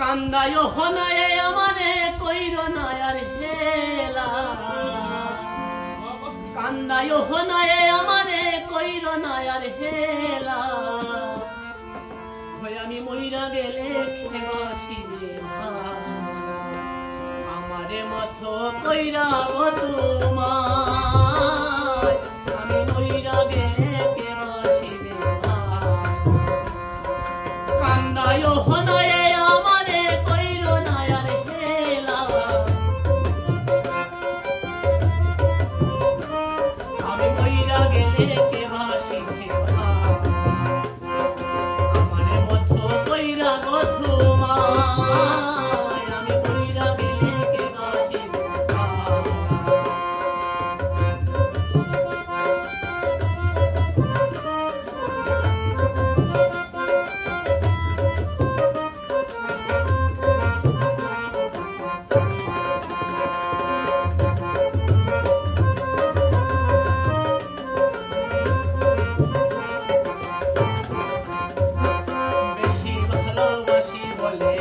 কান্দায় হনায় আমারে কইর না আর হেলা, কান্দায় হনায় আমারে কইর না আর হেলা, হয় আমি মইরা গেলে খেবাসিবে আমারে মতো কইরা গো তোমার, আমি মইরা গেলে খেবাসিবে কান্দায় হনায় আমারে কইর না আর হেলা, আমি মইরা গেলে খেবাসিবে আমারে মতো কইরা গো তোমার, আমি মইরা গেলে খেবাসিবে বেশি ভালোবাসি বলে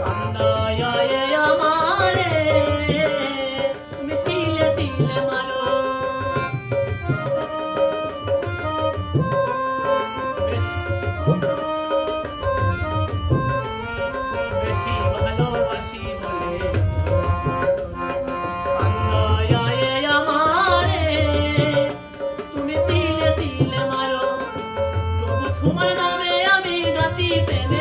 কান্দায় আমারে তুমি তিলে তিলে মারো, বেশি ভালোবাসি বলে কান্দায় আমারে তুমি তিলে তিলে মারো, তবু তোমার নামে আমি গাতি প্রেমে